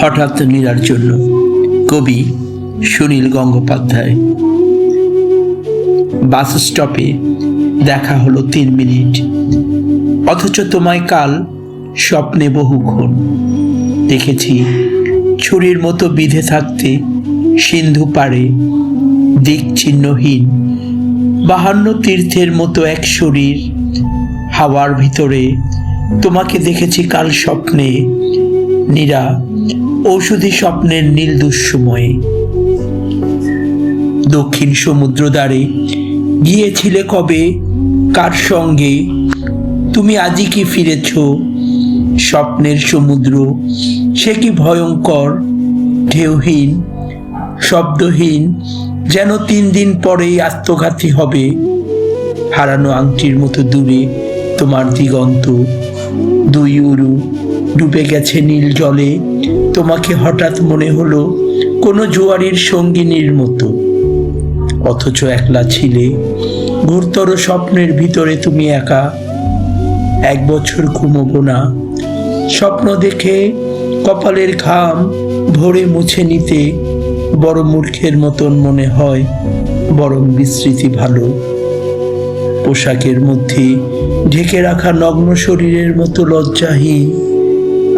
হঠাৎ নীরার জন্য। কবি সুনীল গঙ্গোপাধ্যায়। বাস স্টপে দেখা হলো 3 মিনিট, অথচ তোমায় কাল স্বপ্নে বহুক্ষণ দেখেছি ছুরির মতো বিঁধে থাকতে সিন্ধু পাড়ে, দিক চিহ্নহীন 52 তীর্থের মতো এক শরীর। হাওয়ার ভিতরে তোমাকে দেখেছি কাল স্বপ্নে, নীরা ঔষধি স্বপ্নের নীল দুঃসময়ে। দক্ষিণ সমুদ্র দ্বারে গিয়েছিলে কবে, কার সঙ্গে? তুমি আজই কি ফিরেছ? স্বপ্নের সমুদ্র সে কি ভয়ঙ্কর, ঢেউহীন, শব্দহীন, যেন 3 দিন পরেই আত্মঘাতী হবে। হারানো আংটির মতো দূরে তোমার দিগন্ত, 2 উরু ডুবে গেছে নীল জলে। তোমাকে হঠাৎ মনে হলো কোনো জোয়ারির সঙ্গিনীর মতো, অথচ একলা ছিলে ঘোরতর স্বপ্নের ভিতরে তুমি একা। 1 বছর ঘুমোবো না, স্বপ্ন দেখে কপালের ঘাম ভরে মুছে নিতে বড় মূর্খের মতন মনে হয়, বরং বিস্মৃতি ভালো। পোশাকের মধ্যে ঢেকে রাখা নগ্ন শরীরের মতো লজ্জাহীন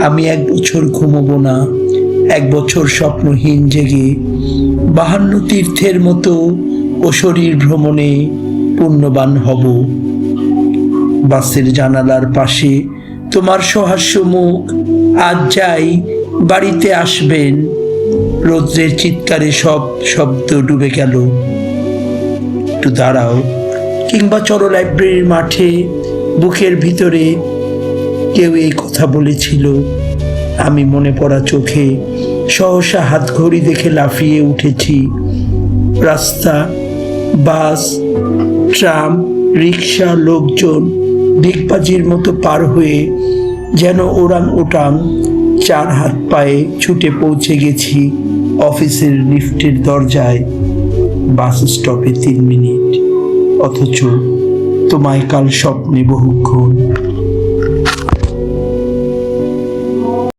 আমি 1 বছর ঘুমোবো না, 1 বছর স্বপ্নহীন জেগে 52 তীর্থের মতো ও শরীর ভ্রমণে পুণ্যবান হব। বাসের জানালার পাশে তোমার সহাস্য মুখ, আজ যাই বাড়িতে আসবেন। রৌদ্রের চিৎকারে সব শব্দ ডুবে গেল। একটু দাঁড়াও, কিংবা চলো লাইব্রেরির মাঠে। বুকের ভিতরে কেউ এই কথা বলেছিল। আমি মনে পড়া চোখে সহসা হাত ঘড়ি দেখে লাফিয়ে উঠেছি। রাস্তা, বাস, ট্রাম, রিক্সা, লোকজন ডিগবাজির মতো পার হয়ে যেন ওরাং ওটাং 4 হাত পায়ে ছুটে পৌঁছে গেছি অফিসের লিফটের দরজায়। বাস স্টপে 3 মিনিট, অথচ তোমায় কাল স্বপ্নে বহুক্ষণ।